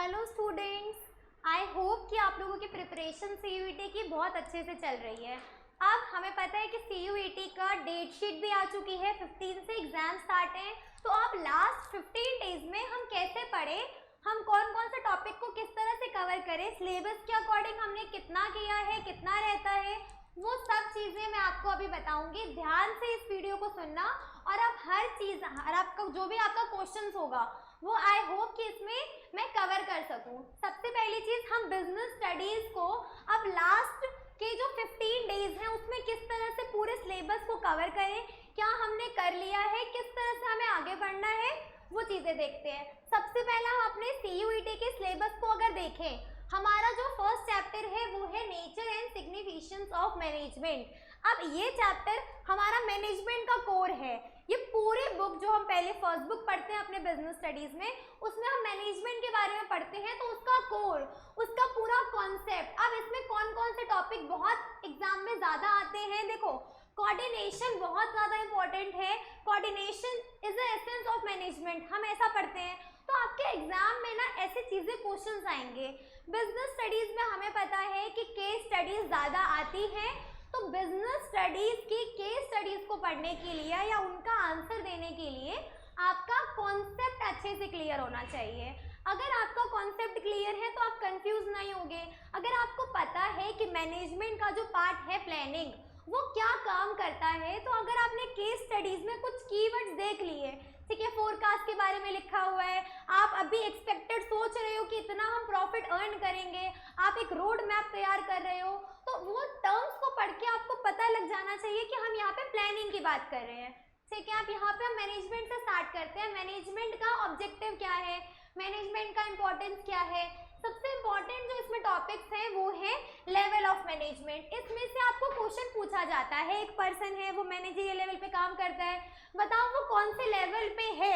Hello students, I hope कि आप लोगों की प्रिपरेशन CUET की बहुत अच्छे से चल रही है। अब हमें पता है कि CUET का डेट शीट भी आ चुकी है, 15 से एग्जाम स्टार्ट हैं। तो अब लास्ट 15 डेज में हम कैसे पढ़ें, हम कौन कौन से टॉपिक को किस तरह से कवर करें, सिलेबस के अकॉर्डिंग हमने कितना किया है, कितना रहता है, वो सब चीज़ें मैं आपको अभी बताऊंगी। ध्यान से इस वीडियो को सुनना और आप हर चीज़, हर आपका जो भी आपका क्वेश्चंस होगा वो आई होप कि इसमें मैं कवर कर सकूं। सबसे पहली चीज़, हम बिजनेस स्टडीज़ को अब लास्ट के जो 15 डेज हैं उसमें किस तरह से पूरे सिलेबस को कवर करें, क्या हमने कर लिया है, किस तरह से हमें आगे बढ़ना है, वो चीज़ें देखते हैं। सबसे पहला हम अपने CUET के सिलेबस को अगर देखें, हमारा जो फर्स्ट चैप्टर है वो है nature and significance of management. अब ये चैप्टर हमारा मैनेजमेंट का कोर है। ये पूरी बुक जो हम पहले फर्स्ट बुक पढ़ते हैं अपने बिजनेस स्टडीज में, उसमें हम मैनेजमेंट के बारे में पढ़ते हैं, तो उसका कोर, उसका पूरा कॉन्सेप्ट। अब इसमें कौन कौन से टॉपिक बहुत एग्जाम में ज़्यादा आते हैं, देखो कोऑर्डिनेशन बहुत ज़्यादा इंपॉर्टेंट है। Coordination is the essence of management, हम ऐसा पढ़ते हैं। तो आपके एग्जाम में ना ऐसी चीज़ें क्वेश्चंस आएंगे। बिजनेस स्टडीज़ में हमें पता है कि केस स्टडीज़ ज़्यादा आती हैं, तो बिजनेस स्टडीज़ की केस स्टडीज़ को पढ़ने के लिए या उनका आंसर देने के लिए आपका कॉन्सेप्ट अच्छे से क्लियर होना चाहिए। अगर आपका कॉन्सेप्ट क्लियर है तो आप कंफ्यूज नहीं होंगे। अगर आपको पता है कि मैनेजमेंट का जो पार्ट है प्लानिंग, वो क्या काम करता है, तो अगर आपने केस स्टडीज़ में कुछ कीवर्ड्स देख लिए, ठीक है, फोरकास्ट के बारे में लिखा हुआ है, आप अभी एक्सपेक्टेड सोच रहे हो कि इतना हम प्रॉफिट अर्न करेंगे, आप एक रोड मैप तैयार कर रहे हो, तो वो टर्म्स को पढ़ के आपको पता लग जाना चाहिए कि हम यहाँ पे प्लानिंग की बात कर रहे हैं। ठीक है, आप यहाँ पे हम मैनेजमेंट से स्टार्ट करते हैं। मैनेजमेंट का ऑब्जेक्टिव क्या है, मैनेजमेंट का इंपॉर्टेंस क्या है। सबसे इंपॉर्टेंट जो इसमें टॉपिक्स हैं वो है लेवल ऑफ मैनेजमेंट। इसमें से आपको क्वेश्चन पूछा जाता है, एक पर्सन है वो मैनेजरियल लेवल पे काम करता है, बताओ वो कौन से लेवल पे है,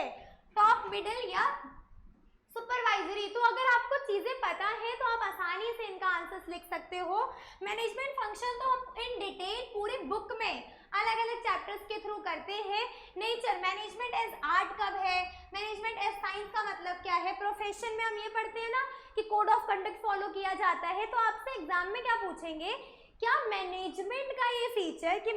टॉप, मिडिल या सुपरवाइजरी। तो अगर आपको चीज़ें पता है तो आप आसानी से इनका आंसर्स लिख सकते हो। मैनेजमेंट फंक्शन तो हम इन डिटेल पूरी बुक में अलग अलग चैप्टर्स के थ्रू करते हैं। नेचर, मैनेजमेंट एज आर्ट कब है, मैनेजमेंट एज साइंस का मतलब क्या है। प्रोफेशन में हम ये पढ़ते हैं ना कि कोड ऑफ कंडक्ट फॉलो किया जाता है, तो आपसे एग्जाम में क्या पूछेंगे, क्या मैनेजमेंट का ये फीचर कि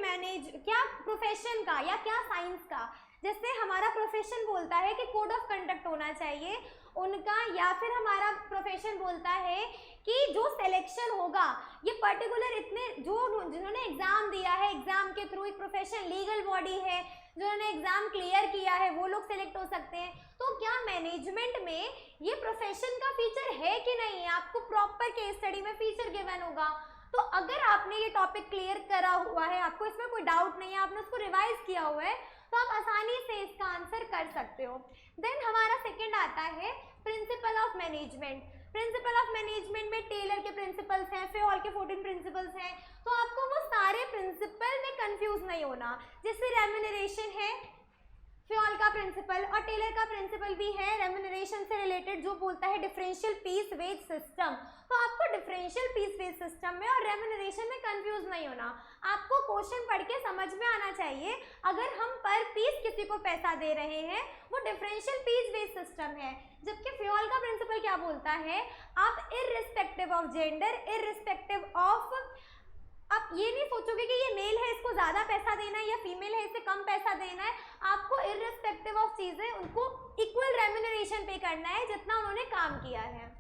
क्या प्रोफेशन का या क्या साइंस का, जैसे हमारा प्रोफेशन बोलता है कि कोड ऑफ कंडक्ट होना चाहिए उनका, या फिर हमारा प्रोफेशन बोलता है कि जो सिलेक्शन होगा ये पर्टिकुलर इतने जिन्होंने एग्जाम दिया है, एग्जाम के थ्रू, एक प्रोफेशन लीगल बॉडी है, जिन्होंने एग्जाम क्लियर किया है वो लोग सेलेक्ट हो सकते हैं। तो क्या मैनेजमेंट में ये प्रोफेशन का फीचर है कि नहीं है, आपको प्रॉपर केस स्टडी में फीचर गिवन होगा। तो अगर आपने ये टॉपिक क्लियर करा हुआ है, आपको इसमें कोई डाउट नहीं है, आपने उसको रिवाइज किया हुआ है, तो आप आसानी से इसका आंसर कर सकते हो। देन हमारा सेकंड आता है principle of management. Principle of management में टेलर के प्रिंसिपल्स हैं, फेहॉल के 14 प्रिंसिपल्स हैं, तो आपको वो सारे प्रिंसिपल में कंफ्यूज नहीं होना। जैसे रेम्यूनरेशन है, फेहॉल का प्रिंसिपल, और टेलर का प्रिंसिपल भी है रेम्यूनरेशन से रिलेटेड, जो बोलता है डिफरेंशियल पीस वेज सिस्टम। तो आपको डिफरेंशियल पीस वेज सिस्टम में और रेम्यूनरेशन में कंफ्यूज नहीं होना। आपको क्वेश्चन पढ़ के समझ में आना चाहिए, अगर हम पर पीस किसी को पैसा दे रहे हैं वो डिफरेंशियल पीस वेज सिस्टम है। जबकि फेहॉल का प्रिंसिपल क्या बोलता है, आप irrespective of gender, irrespective of, आप ये नहीं सोचोगे कि ये मेल है इसको ज़्यादा पैसा देना है या फीमेल है इसे कम पैसा देना है, आपको इररिस्पेक्टिव ऑफ चीज़ें उनको इक्वल रेम्यूनरेशन पे करना है जितना उन्होंने काम किया है।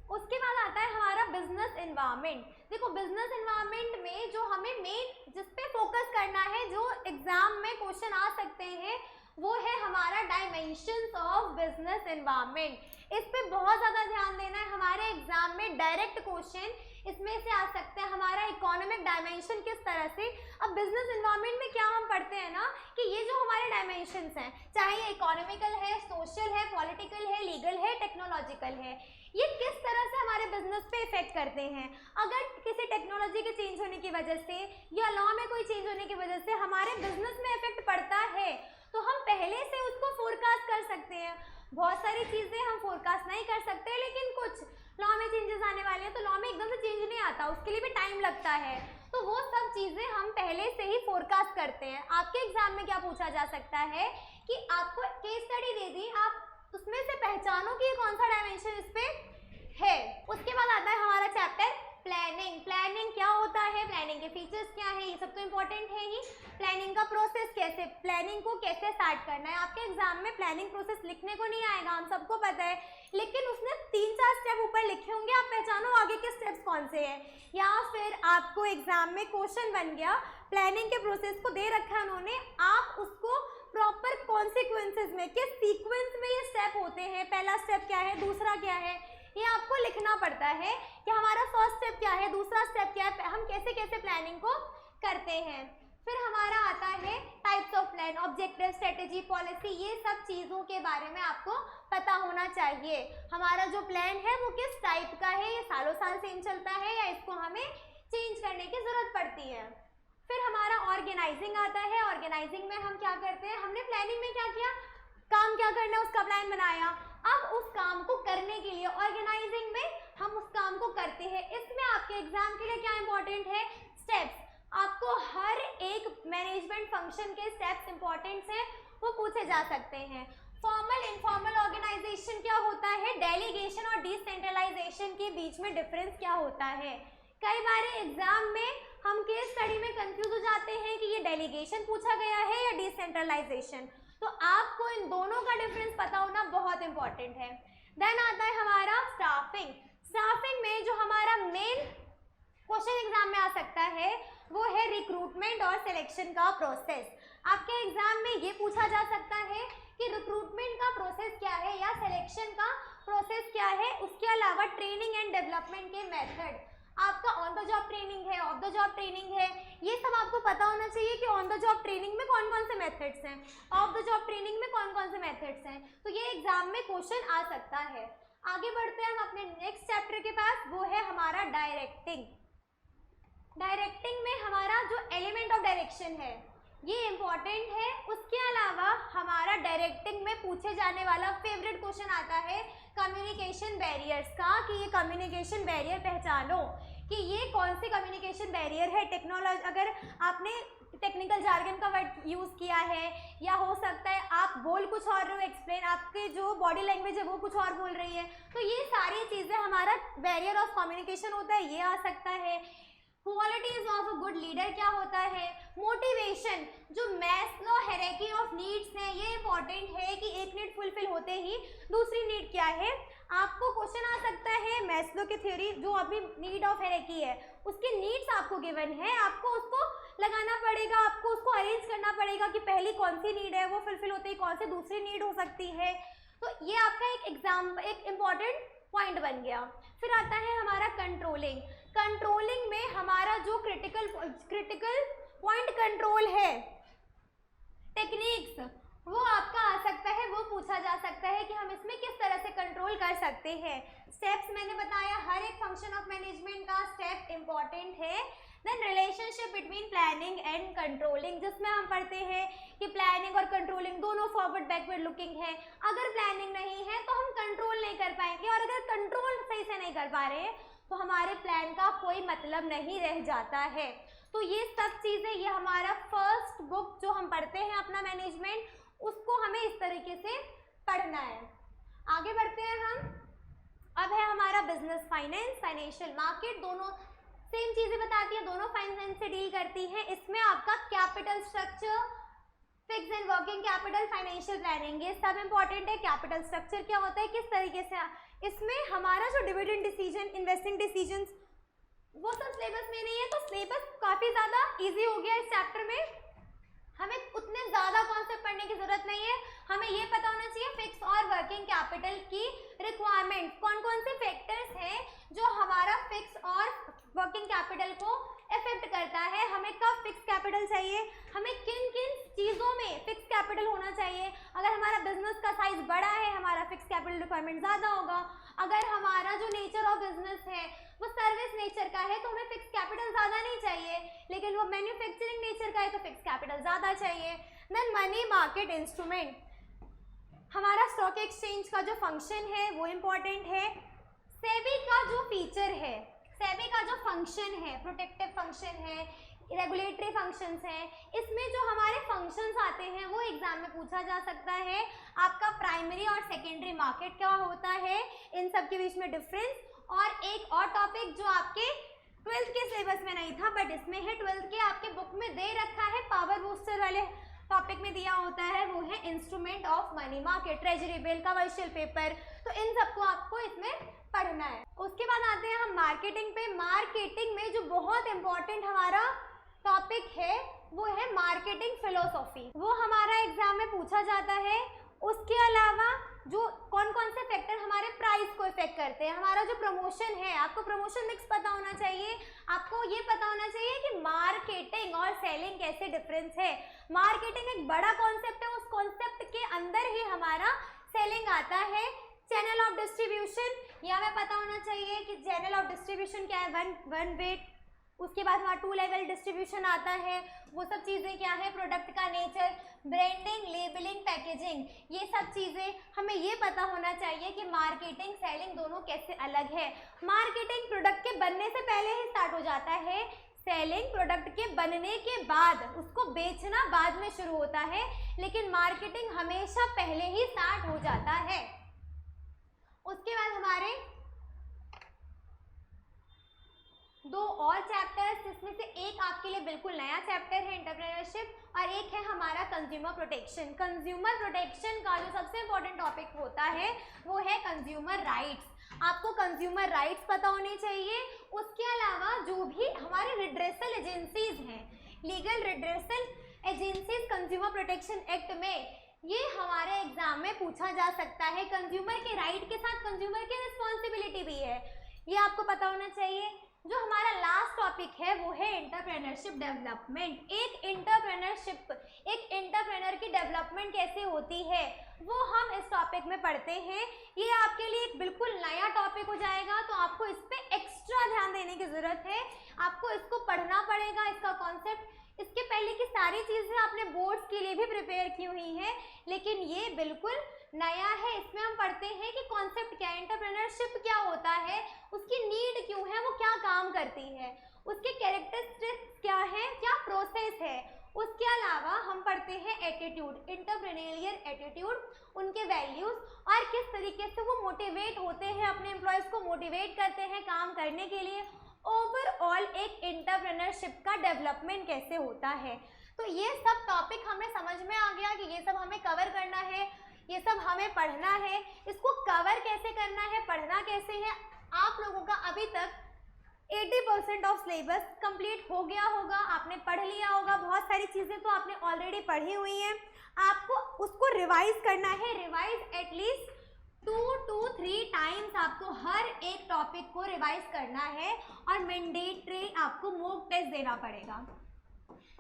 उसके बाद आता है हमारा बिजनेस एनवायरनमेंट। देखो बिजनेस एनवायरनमेंट में जो हमें मेन जिस पे फोकस करना है, जो एग्जाम में क्वेश्चन आ सकते हैं, वो है हमारा डायमेंशंस ऑफ बिजनेस एनवायरनमेंट। इस पे बहुत ज़्यादा ध्यान देना है, हमारे एग्जाम में डायरेक्ट क्वेश्चन इसमें से आ सकते हैं। हमारा इकोनॉमिक डायमेंशन किस तरह से, अब बिजनेस एनवायरनमेंट में क्या हम पढ़ते हैं ना कि ये जो हमारे डायमेंशंस हैं, चाहे ये इकोनॉमिकल है, सोशल है, पॉलिटिकल है, लीगल है, टेक्नोलॉजिकल है, ये किस तरह से हमारे बिजनेस पे इफेक्ट करते हैं। अगर किसी टेक्नोलॉजी के चेंज होने की वजह से या लॉ में कोई चेंज होने की वजह से हमारे बिजनेस में इफेक्ट पड़ता है, तो हम पहले से उसको फोरकास्ट कर सकते हैं। बहुत सारी चीज़ें हम फोरकास्ट नहीं कर सकते, लेकिन कुछ लॉ में चेंजेस आने वाले हैं, तो लॉ में एकदम से चेंज नहीं आता, उसके लिए भी टाइम लगता है, तो वो सब चीज़ें हम पहले से ही फोरकास्ट करते हैं। आपके एग्जाम में क्या पूछा जा सकता है कि आपको केस स्टडी दे दी, आप उसमें से पहचानो कि कौन सा डायमेंशन इस पे कैसे, प्लानिंग को कैसे स्टार्ट करना है। आपके एग्जाम में प्लानिंग प्रोसेस लिखने को नहीं आएगा, हम सबको पता है, लेकिन उसने 3-4 स्टेप ऊपर लिखे होंगे, आप पहचानो आगे के स्टेप्स कौन से हैं। या फिर आपको एग्जाम में क्वेश्चन बन गया, प्लानिंग के प्रोसेस को दे रखा है उन्होंने, आप उसको प्रॉपर कॉन्सिक्वेंसेज में, किस सीक्वेंस में ये स्टेप होते हैं, पहला स्टेप क्या है, दूसरा क्या है, ये आपको लिखना पड़ता है कि हमारा फर्स्ट स्टेप क्या है, दूसरा स्टेप क्या है, हम कैसे कैसे प्लानिंग को करते हैं। फिर हमारा आता है types of plan, objective, strategy, policy, ये सब चीज़ों के बारे में आपको पता होना चाहिए। हमारा जो प्लान है वो किस टाइप का है, ये सालों साल सेम चलता है या इसको हमें चेंज करने की ज़रूरत पड़ती है। फिर हमारा ऑर्गेनाइजिंग आता है। ऑर्गेनाइजिंग में हम क्या करते हैं, हमने प्लानिंग में क्या किया, काम क्या करना है उसका प्लान बनाया, अब उस काम को करने के लिए ऑर्गेनाइजिंग में हम उस काम को करते हैं। इसमें आपके एग्जाम के लिए क्या इंपॉर्टेंट है, स्टेप्स। आपको हर एक मैनेजमेंट फंक्शन के स्टेप्स इंपॉर्टेंट हैं, वो पूछे जा सकते हैं। फॉर्मल इनफॉर्मल ऑर्गेनाइजेशन क्या होता है, डेलीगेशन और डिसेंट्रलाइजेशन के बीच में डिफरेंस क्या होता है। कई बार एग्जाम में हम केस स्टडी में कंफ्यूज हो जाते हैं कि ये डेलीगेशन पूछा गया है या डिसेंट्रलाइजेशन, तो आपको इन दोनों का डिफरेंस पता होना बहुत इंपॉर्टेंट है। देन आता है हमारा स्टाफिंग। स्टाफिंग में जो हमारा मेन क्वेश्चन एग्जाम में आ सकता है वो है रिक्रूटमेंट और सिलेक्शन का प्रोसेस। आपके एग्जाम में ये पूछा जा सकता है कि रिक्रूटमेंट का प्रोसेस क्या है या सिलेक्शन का प्रोसेस क्या है, उसके अलावा ट्रेनिंग एंड डेवलपमेंट के मेथड, आपका ऑन द जॉब ट्रेनिंग है, ऑफ द जॉब ट्रेनिंग है, ये सब आपको पता होना चाहिए कि ऑन द जॉब ट्रेनिंग में कौन कौन से मेथड्स हैं, ऑफ द जॉब ट्रेनिंग में कौन कौन से मेथड्स हैं, तो ये एग्जाम में क्वेश्चन आ सकता है। आगे बढ़ते हैं हम अपने नेक्स्ट चैप्टर के पास, वो है हमारा डायरेक्टिंग। डायरेक्टिंग में हमारा जो एलिमेंट ऑफ डायरेक्शन है ये इंपॉर्टेंट है। उसके अलावा हमारा डायरेक्टिंग में पूछे जाने वाला फेवरेट क्वेश्चन आता है कम्युनिकेशन बैरियर्स का, कि ये कम्युनिकेशन बैरियर पहचानो कि ये कौन से कम्युनिकेशन बैरियर है। टेक्नोलॉजी, अगर आपने टेक्निकल जार्गन का वर्ड यूज़ किया है या हो सकता है आप बोल कुछ और रहे हो, एक्सप्लेन आपके जो बॉडी लैंग्वेज है वो कुछ और बोल रही है, तो ये सारी चीज़ें हमारा बैरियर ऑफ कम्युनिकेशन होता है, ये आ सकता है। Qualities of a good leader क्या होता है, मोटिवेशन, जो मैस्लो हायरार्की ऑफ नीड्स है, ये इंपॉर्टेंट है कि एक नीड फुलफिल होते ही दूसरी नीड क्या है। आपको क्वेश्चन आ सकता है मैस्लो की थ्योरी, जो अभी नीड ऑफ हायरार्की है उसकी नीड्स आपको गिवन है, आपको उसको लगाना पड़ेगा, आपको उसको अरेंज करना पड़ेगा कि पहली कौन सी नीड है वो फुलफिल होते ही कौन सी दूसरी नीड हो सकती है। तो ये आपका एक इम्पॉर्टेंट पॉइंट बन गया। फिर आता है हमारा कंट्रोलिंग। कंट्रोलिंग में हमारा जो क्रिटिकल पॉइंट कंट्रोल है, टेक्निक्स, वो आपका आ सकता है, वो पूछा जा सकता है कि हम इसमें किस तरह से कंट्रोल कर सकते हैं। स्टेप्स मैंने बताया, हर एक फंक्शन ऑफ मैनेजमेंट का स्टेप इंपॉर्टेंट है। Then relationship between planning and controlling, जिसमें हम पढ़ते हैं कि प्लानिंग और कंट्रोलिंग दोनों फॉरवर्ड बैकवर्ड लुकिंग है। अगर प्लानिंग नहीं है तो हम कंट्रोल नहीं कर पाएंगे, और अगर कंट्रोल सही से नहीं कर पा रहे हैं तो हमारे प्लान का कोई मतलब नहीं रह जाता है। तो ये सब चीज़ें, ये हमारा फर्स्ट बुक जो हम पढ़ते हैं अपना मैनेजमेंट, उसको हमें इस तरीके से पढ़ना है। आगे बढ़ते हैं हम। अब है हमारा बिजनेस फाइनेंस, फाइनेंशियल मार्केट, दोनों सेम चीज़ें बताती है, दोनों फाइनेंस से डील करती हैं। इसमें आपका capital structure, fix and working capital, financial planning, ये सब इंपॉर्टेंट है। कैपिटल स्ट्रक्चर क्या होता है, किस तरीके से, इसमें हमारा जो डिविडेंड डिसीजन, इन्वेस्टिंग डिसीजन, वो सब सिलेबस में नहीं है, तो सिलेबस काफ़ी ज़्यादा इजी हो गया इस चैप्टर में। हमें उतने ज़्यादा कॉन्सेप्ट पढ़ने की ज़रूरत नहीं है, हमें ये पता होना चाहिए फिक्स और वर्किंग कैपिटल की रिक्वायरमेंट, कौन कौन से फैक्टर्स हैं जो हमारा फिक्स और वर्किंग कैपिटल को इफेक्ट करता है, हमें कब फिक्स कैपिटल चाहिए, हमें किन किन चीज़ों में फिक्स कैपिटल होना चाहिए। अगर हमारा बिजनेस का साइज बड़ा है, हमारा फिक्स कैपिटल रिक्वायरमेंट ज़्यादा होगा। अगर हमारा जो नेचर ऑफ बिजनेस है वो सर्विस नेचर का है तो हमें फिक्स कैपिटल ज़्यादा नहीं चाहिए, लेकिन वो मैन्युफैक्चरिंग नेचर का है तो फिक्स कैपिटल ज़्यादा चाहिए। देन मनी मार्केट इंस्ट्रूमेंट, हमारा स्टॉक एक्सचेंज का जो फंक्शन है वो इम्पॉर्टेंट है। सेबी का जो फीचर है, सेबी का जो फंक्शन है, प्रोटेक्टिव फंक्शन है, रेगुलेटरी फंक्शंस हैं, इसमें जो हमारे फंक्शंस आते हैं वो एग्जाम में पूछा जा सकता है। आपका प्राइमरी और सेकेंडरी मार्केट क्या होता है, इन सब के बीच में डिफरेंस। और एक और टॉपिक जो आपके 12th के सिलेबस में नहीं था बट इसमें है, 12th के आपके बुक में दे रखा है, पावर बूस्टर वाले टॉपिक में दिया होता है वो है instrument of money market, treasury bill, commercial paper, तो इन सबको आपको इसमें पढ़ना है। उसके बाद आते हैं हम मार्केटिंग पे। मार्केटिंग में जो बहुत इंपॉर्टेंट हमारा टॉपिक है वो है मार्केटिंग फिलोसॉफी, वो हमारा एग्जाम में पूछा जाता है। उसके अलावा जो कौन कौन से फैक्टर हमारे प्राइस को इफेक्ट करते हैं, हमारा जो प्रमोशन है, आपको प्रमोशन मिक्स पता होना चाहिए, आपको ये पता होना चाहिए कि मार्केटिंग और सेलिंग कैसे डिफरेंस है। मार्केटिंग एक बड़ा कॉन्सेप्ट है, उस कॉन्सेप्ट के अंदर ही हमारा सेलिंग आता है। चैनल ऑफ डिस्ट्रीब्यूशन, ये हमें पता होना चाहिए कि चैनल ऑफ डिस्ट्रीब्यूशन क्या है, वन वेट। उसके बाद हमारा 2 लेवल डिस्ट्रीब्यूशन आता है, वो सब चीज़ें क्या है, प्रोडक्ट का नेचर, ब्रांडिंग, लेबलिंग, पैकेजिंग, ये सब चीज़ें हमें ये पता होना चाहिए कि मार्केटिंग सेलिंग दोनों कैसे अलग है। मार्केटिंग प्रोडक्ट के बनने से पहले ही स्टार्ट हो जाता है, सेलिंग प्रोडक्ट के बनने के बाद, उसको बेचना बाद में शुरू होता है, लेकिन मार्केटिंग हमेशा पहले ही स्टार्ट हो जाता है। उसके बाद हमारे 2 और चैप्टर्स, जिसमें से एक आपके लिए बिल्कुल नया चैप्टर है एंटरप्रेन्योरशिप और एक है हमारा कंज्यूमर प्रोटेक्शन। कंज्यूमर प्रोटेक्शन का जो सबसे इम्पोर्टेंट टॉपिक होता है वो है कंज्यूमर राइट्स। आपको कंज्यूमर राइट्स पता होने चाहिए। उसके अलावा जो भी हमारे रिड्रेसल एजेंसीज हैं, legal redressal agencies consumer protection act में, ये हमारे एग्जाम में पूछा जा सकता है। कंज्यूमर के राइट के साथ कंज्यूमर की रिस्पॉन्सिबिलिटी भी है, ये आपको पता होना चाहिए। जो हमारा लास्ट टॉपिक है वो है एंटरप्रेन्योरशिप डेवलपमेंट। एक एंटरप्रेन्योर की डेवलपमेंट कैसे होती है वो हम इस टॉपिक में पढ़ते हैं। ये आपके लिए एक बिल्कुल नया टॉपिक हो जाएगा, तो आपको इस पे एक्स्ट्रा ध्यान देने की ज़रूरत है, आपको इसको पढ़ना पड़ेगा, इसका कॉन्सेप्ट। इसके पहले की सारी चीज़ें आपने बोर्ड्स के लिए भी प्रिपेयर की हुई हैं, लेकिन ये बिल्कुल नया है। इसमें हम पढ़ते हैं कि कॉन्सेप्ट क्या है, एंटरप्रेन्योरशिप क्या होता है, उसकी नीड क्यों है, वो क्या काम करती है, उसके कैरेक्टरिस्टिक्स क्या है, क्या प्रोसेस है। उसके अलावा हम पढ़ते हैं एटीट्यूड, एंटरप्रेन्योरियल एटीट्यूड, उनके वैल्यूज़ और किस तरीके से वो मोटिवेट होते हैं, अपने एम्प्लॉयज़ को मोटिवेट करते हैं काम करने के लिए। ओवरऑल एक एंटरप्रेन्योरशिप का डेवलपमेंट कैसे होता है। तो ये सब टॉपिक हमें समझ में आ गया कि ये सब हमें कवर करना है, ये सब हमें पढ़ना है। इसको कवर कैसे करना है, पढ़ना कैसे है, आप लोगों का अभी तक 80% ऑफ सिलेबस कंप्लीट हो गया होगा, आपने पढ़ लिया होगा। बहुत सारी चीज़ें तो आपने ऑलरेडी पढ़ी हुई हैं, आपको उसको रिवाइज करना है। रिवाइज एटलीस्ट 2 to 3 टाइम्स आपको हर एक टॉपिक को रिवाइज करना है और मैंडेटरी आपको मॉक टेस्ट देना पड़ेगा।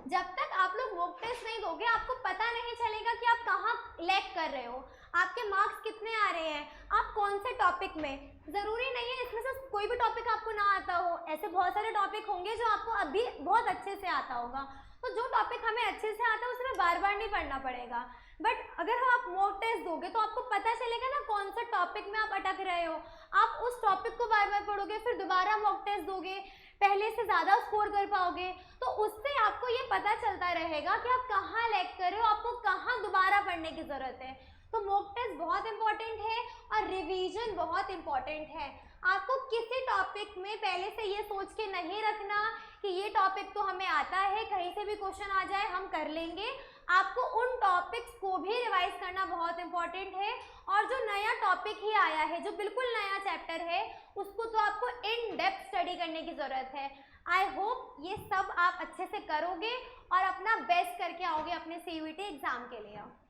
जब तक आप लोग मॉक टेस्ट नहीं दोगे आपको पता नहीं चलेगा कि आप कहाँ लैग कर रहे हो, आपके मार्क्स कितने आ रहे हैं, आप कौन से टॉपिक में। ज़रूरी नहीं है इसमें से कोई भी टॉपिक आपको ना आता हो, ऐसे बहुत सारे टॉपिक होंगे जो आपको अभी बहुत अच्छे से आता होगा। तो जो टॉपिक हमें अच्छे से आता है उसमें बार बार नहीं पढ़ना पड़ेगा, बट अगर आप मॉक टेस्ट दोगे तो आपको पता चलेगा ना कौन सा टॉपिक में आप अटक रहे हो। आप उस टॉपिक को बार बार पढ़ोगे, फिर दोबारा मॉक टेस्ट दोगे, पहले से ज़्यादा स्कोर कर पाओगे, तो उससे आपको ये पता चलता रहेगा कि आप कहाँ लैग कर रहे हो, आपको कहाँ दोबारा पढ़ने की ज़रूरत है। तो मॉक टेस्ट बहुत इंपॉर्टेंट है और रिवीजन बहुत इंपॉर्टेंट है। आपको किसी टॉपिक में पहले से ये सोच के नहीं रखना कि ये टॉपिक तो हमें आता है, कहीं से भी क्वेश्चन आ जाए हम कर लेंगे। आपको उन टॉपिक्स को भी रिवाइज करना बहुत इंपॉर्टेंट है, और जो नया टॉपिक ही आया है, जो बिल्कुल नया चैप्टर है, उसको तो आपको इन डेप्थ स्टडी करने की ज़रूरत है। आई होप ये सब आप अच्छे से करोगे और अपना बेस्ट करके आओगे अपने CUET एग्ज़ाम के लिए।